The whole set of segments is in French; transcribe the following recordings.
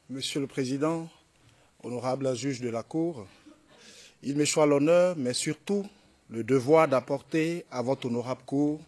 Monsieur le Président, honorable juge de la Cour, il m'échoit l'honneur, mais surtout le devoir d'apporter à votre honorable Cour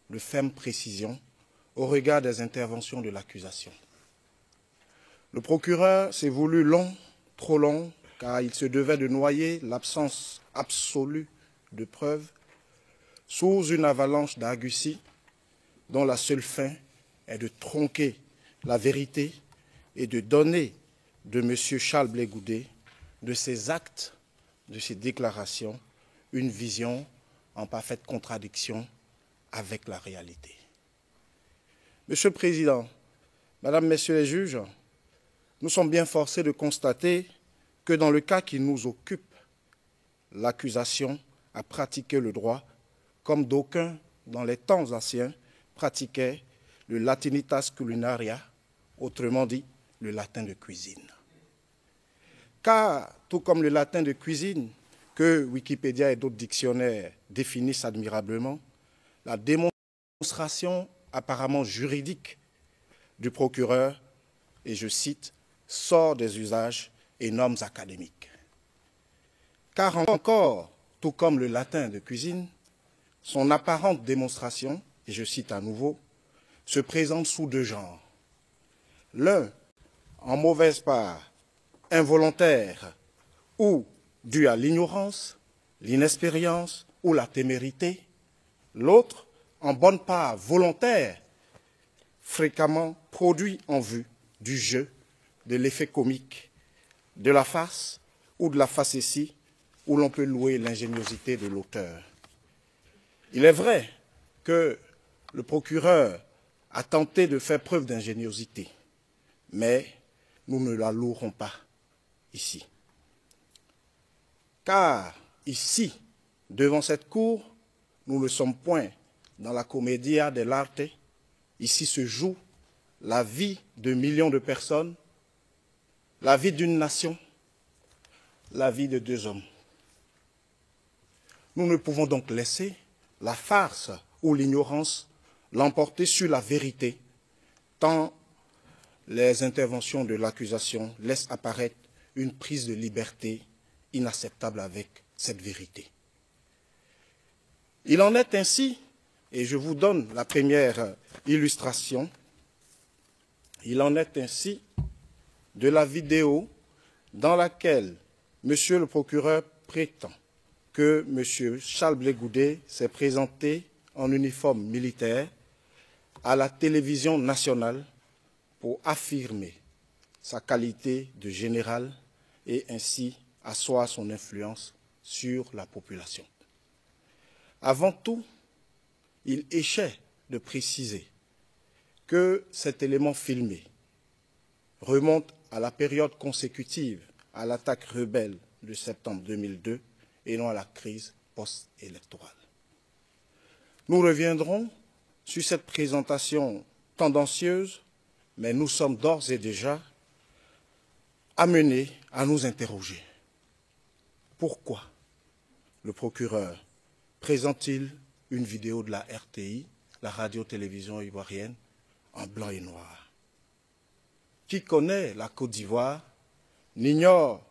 de fermes précisions au regard des interventions de l'accusation. Le procureur s'est voulu long, trop long, car il se devait de noyer l'absence absolue de preuves sous une avalanche d'argusties dont la seule fin est de tronquer la vérité et de donner de M. Charles Blé Goudet, de ses actes, de ses déclarations, une vision en parfaite contradiction avec la réalité. Monsieur le Président, Madame, Messieurs les juges, nous sommes bien forcés de constater que dans le cas qui nous occupe, l'accusation a pratiqué le droit comme d'aucuns, dans les temps anciens, pratiquaient le latinitas culinaria, autrement dit, le latin de cuisine. Car, tout comme le latin de cuisine, que Wikipédia et d'autres dictionnaires définissent admirablement, la démonstration apparemment juridique du procureur, et je cite, sort des usages et normes académiques. Car encore, tout comme le latin de cuisine, son apparente démonstration, et je cite à nouveau, se présente sous deux genres. L'un, en mauvaise part, involontaire ou dû à l'ignorance, l'inexpérience ou la témérité. L'autre, en bonne part, volontaire, fréquemment produit en vue du jeu, de l'effet comique, de la farce ou de la facétie, où l'on peut louer l'ingéniosité de l'auteur. Il est vrai que le procureur a tenté de faire preuve d'ingéniosité, mais nous ne la louerons pas ici. Car ici, devant cette cour, nous ne sommes point dans la commedia dell'arte. Ici se joue la vie de millions de personnes, la vie d'une nation, la vie de deux hommes. Nous ne pouvons donc laisser la farce ou l'ignorance l'emporter sur la vérité, tant les interventions de l'accusation laissent apparaître une prise de liberté inacceptable avec cette vérité. Il en est ainsi, et je vous donne la première illustration, il en est ainsi de la vidéo dans laquelle M. le procureur prétend que M. Charles Blé Goudet s'est présenté en uniforme militaire à la télévision nationale pour affirmer sa qualité de général et ainsi asseoir son influence sur la population. Avant tout, il échait de préciser que cet élément filmé remonte à la période consécutive à l'attaque rebelle de septembre 2002 et non à la crise post-électorale. Nous reviendrons sur cette présentation tendancieuse, mais nous sommes d'ores et déjà amenés à nous interroger. Pourquoi le procureur présente-t-il une vidéo de la RTI, la radio-télévision ivoirienne, en blanc et noir? Qui connaît la Côte d'Ivoire n'ignore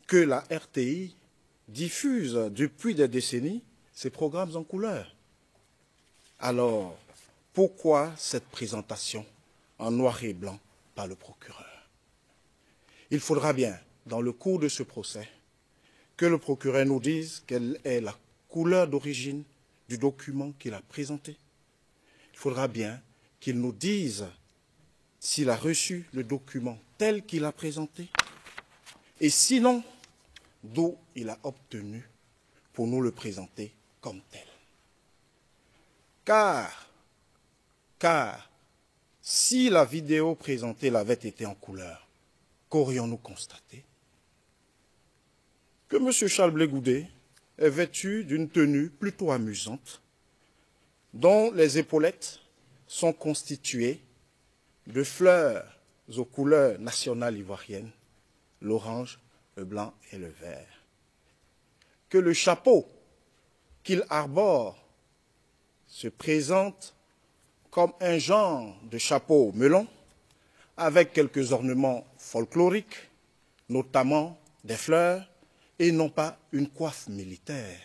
que la RTI diffuse depuis des décennies ses programmes en couleur. Alors, pourquoi cette présentation en noir et blanc par le procureur? Il faudra bien, dans le cours de ce procès, que le procureur nous dise quelle est la couleur d'origine du document qu'il a présenté. Il faudra bien qu'il nous dise s'il a reçu le document tel qu'il a présenté, et sinon, d'où il a obtenu pour nous le présenter comme tel. Car, si la vidéo présentée l'avait été en couleur, qu'aurions-nous constaté? Que M. Charles Blé Goudet est vêtu d'une tenue plutôt amusante, dont les épaulettes sont constituées de fleurs aux couleurs nationales ivoiriennes, l'orange, le blanc et le vert. Que le chapeau qu'il arbore se présente comme un genre de chapeau melon avec quelques ornements folklorique, notamment des fleurs, et non pas une coiffe militaire.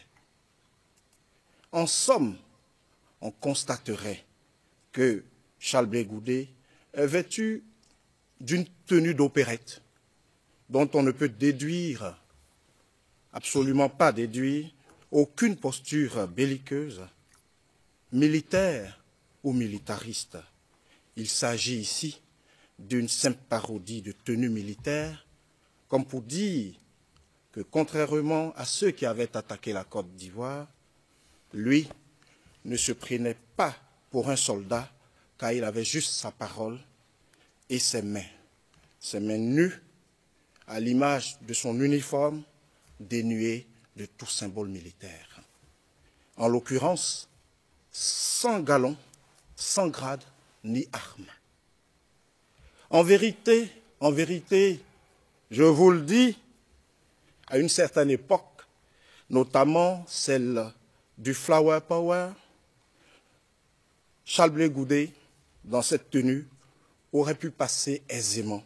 En somme, on constaterait que Charles Blé Goudé est vêtu d'une tenue d'opérette dont on ne peut déduire, absolument pas déduire, aucune posture belliqueuse, militaire ou militariste. Il s'agit ici d'une simple parodie de tenue militaire, comme pour dire que contrairement à ceux qui avaient attaqué la Côte d'Ivoire, lui ne se prenait pas pour un soldat car il avait juste sa parole et ses mains nues, à l'image de son uniforme dénué de tout symbole militaire. En l'occurrence, sans galon, sans grade ni armes. En vérité, je vous le dis, à une certaine époque, notamment celle du Flower Power, Charles Blé Goudé, dans cette tenue, aurait pu passer aisément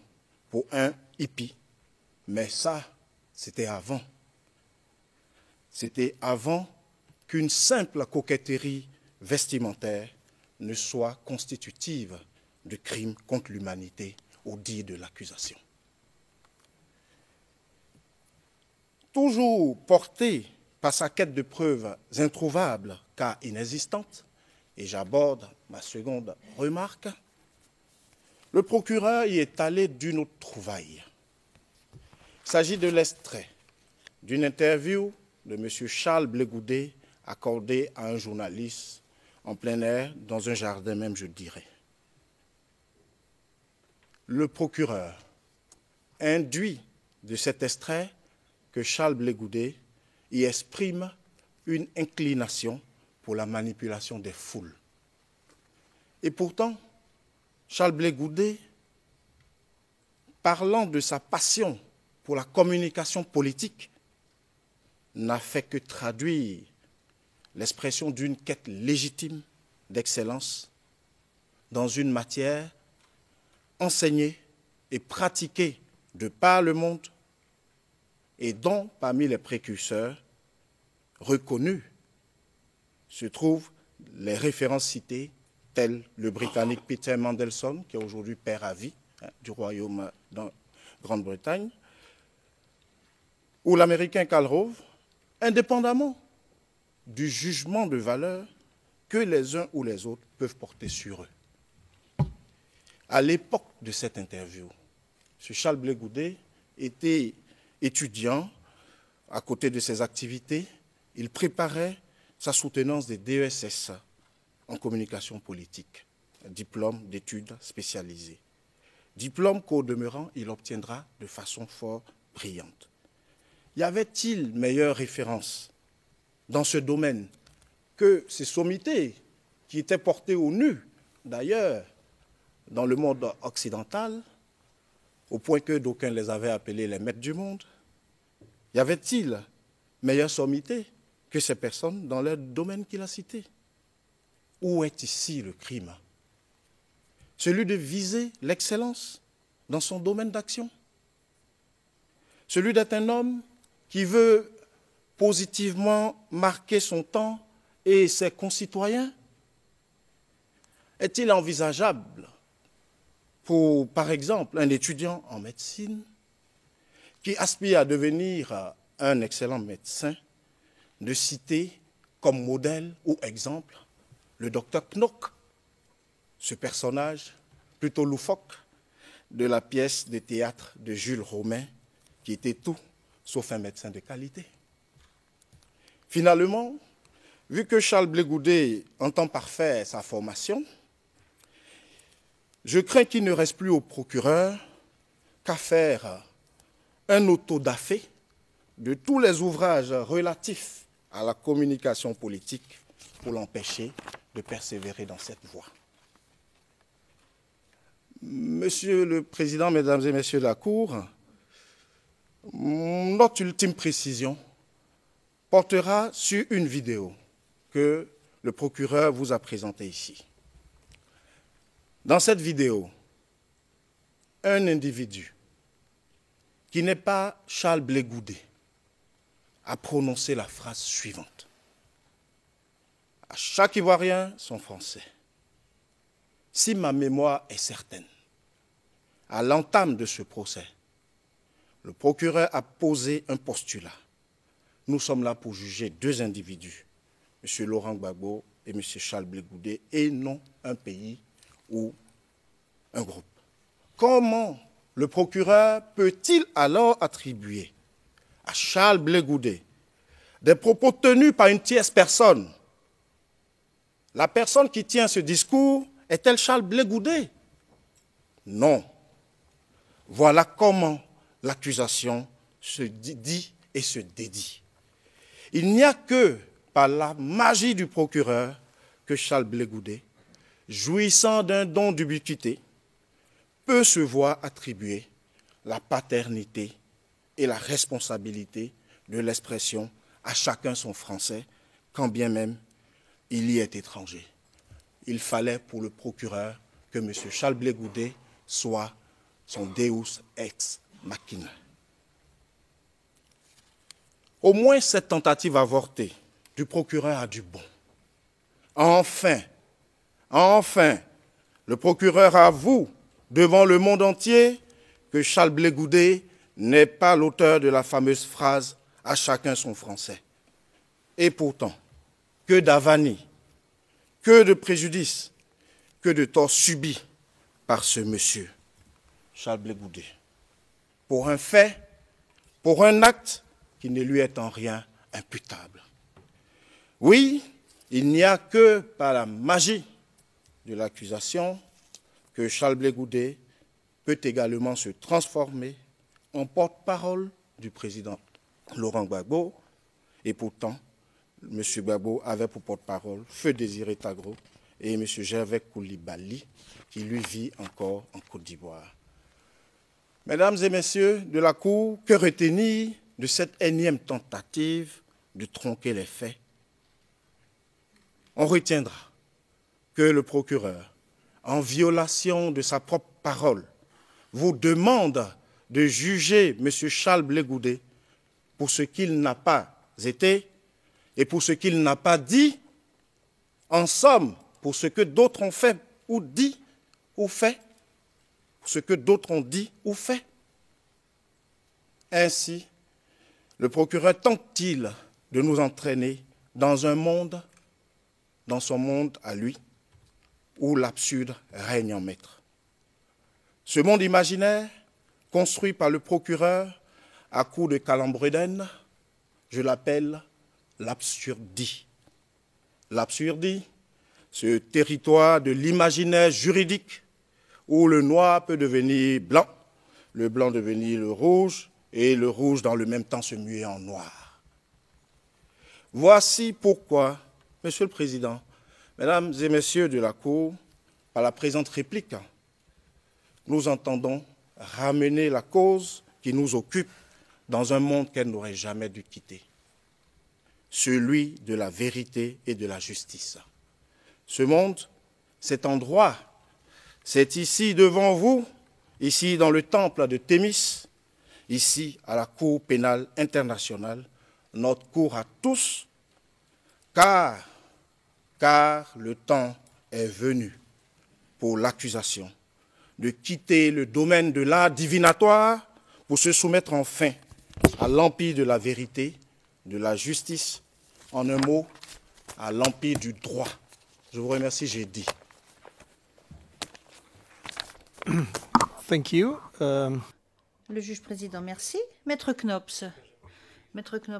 pour un hippie. Mais ça, c'était avant. C'était avant qu'une simple coquetterie vestimentaire ne soit constitutive de crimes contre l'humanité au dire de l'accusation. Toujours porté par sa quête de preuves introuvables car inexistantes, et j'aborde ma seconde remarque, le procureur y est allé d'une autre trouvaille. Il s'agit de l'extrait d'une interview de M. Charles Blé Goudé accordée à un journaliste en plein air, dans un jardin même, je dirais. Le procureur induit de cet extrait que Charles Blé Goudé y exprime une inclination pour la manipulation des foules. Et pourtant, Charles Blé Goudé, parlant de sa passion pour la communication politique, n'a fait que traduire l'expression d'une quête légitime d'excellence dans une matière enseignée et pratiquée de par le monde et dont, parmi les précurseurs reconnus, se trouvent les références citées, telles le Britannique Peter Mandelson, qui est aujourd'hui père à vie du royaume de Grande-Bretagne, ou l'Américain Karl Rove, indépendamment du jugement de valeur que les uns ou les autres peuvent porter sur eux. À l'époque de cette interview, M. Charles Blé Goudé était étudiant. À côté de ses activités, il préparait sa soutenance des DESS en communication politique, diplôme d'études spécialisées. Diplôme qu'au demeurant, il obtiendra de façon fort brillante. Y avait-il meilleure référence dans ce domaine que ces sommités qui étaient portées au nu, d'ailleurs, dans le monde occidental, au point que d'aucuns les avaient appelés les maîtres du monde? Y avait-il meilleure sommité que ces personnes dans leur domaine qu'il a cité? Où est ici le crime? Celui de viser l'excellence dans son domaine d'action? Celui d'être un homme qui veut positivement marquer son temps et ses concitoyens? Est-il envisageable pour, par exemple, un étudiant en médecine qui aspire à devenir un excellent médecin, de citer comme modèle ou exemple le docteur Knock, ce personnage plutôt loufoque de la pièce de théâtre de Jules Romain, qui était tout sauf un médecin de qualité? Finalement, vu que Charles Blé Goudé entend parfaire sa formation, je crains qu'il ne reste plus au procureur qu'à faire un autodafé de tous les ouvrages relatifs à la communication politique pour l'empêcher de persévérer dans cette voie. Monsieur le Président, Mesdames et Messieurs de la Cour, notre ultime précision portera sur une vidéo que le procureur vous a présentée ici. Dans cette vidéo, un individu qui n'est pas Charles Blé Goudé, a prononcé la phrase suivante. À chaque Ivoirien, son français. Si ma mémoire est certaine, à l'entame de ce procès, le procureur a posé un postulat. Nous sommes là pour juger deux individus, M. Laurent Gbagbo et M. Charles Blé Goudé, et non un pays ou un groupe. Comment le procureur peut-il alors attribuer à Charles Blé Goudé des propos tenus par une tierce personne? La personne qui tient ce discours est-elle Charles Blé Goudé? Non. Voilà comment l'accusation se dit et se dédie. Il n'y a que par la magie du procureur que Charles Blé Goudé, jouissant d'un don d'ubiquité, peut se voir attribuer la paternité et la responsabilité de l'expression à chacun son français, quand bien même il y est étranger. Il fallait pour le procureur que M. Charles Blé Goudé soit son Deus ex machina. Au moins cette tentative avortée du procureur a du bon. Enfin, le procureur avoue devant le monde entier que Charles Blé Goudé n'est pas l'auteur de la fameuse phrase « à chacun son français ». Et pourtant, que d'avanie, que de préjudice, que de tort subi par ce monsieur, Charles Blé Goudé, pour un fait, pour un acte qui ne lui est en rien imputable. Oui, il n'y a que par la magie de l'accusation que Charles Blé Goudé peut également se transformer en porte-parole du président Laurent Gbagbo. Et pourtant, M. Gbagbo avait pour porte-parole Feu Désiré Tagro et M. Gervais Koulibaly, qui lui vit encore en Côte d'Ivoire. Mesdames et messieurs de la Cour, que retenir de cette énième tentative de tronquer les faits? On retiendra que le procureur, en violation de sa propre parole, vous demande de juger M. Charles Blé Goudé pour ce qu'il n'a pas été et pour ce qu'il n'a pas dit, en somme, pour ce que d'autres ont fait ou dit ou fait, pour ce que d'autres ont dit ou fait. Ainsi, le procureur tente-t-il de nous entraîner dans un monde, dans son monde à lui, où l'absurde règne en maître. Ce monde imaginaire, construit par le procureur à coups de calembredène, je l'appelle l'absurdie. L'absurdie, ce territoire de l'imaginaire juridique où le noir peut devenir blanc, le blanc devenir le rouge, et le rouge dans le même temps se muer en noir. Voici pourquoi, Monsieur le Président, Mesdames et Messieurs de la Cour, par la présente réplique, nous entendons ramener la cause qui nous occupe dans un monde qu'elle n'aurait jamais dû quitter, celui de la vérité et de la justice. Ce monde, cet endroit, c'est ici devant vous, ici dans le temple de Thémis, ici à la Cour pénale internationale, notre cour à tous, car le temps est venu pour l'accusation de quitter le domaine de l'art divinatoire pour se soumettre enfin à l'empire de la vérité, de la justice, en un mot, à l'empire du droit. Je vous remercie, j'ai dit. Thank you. Le juge président, merci. Maître Knops. Maître Knops.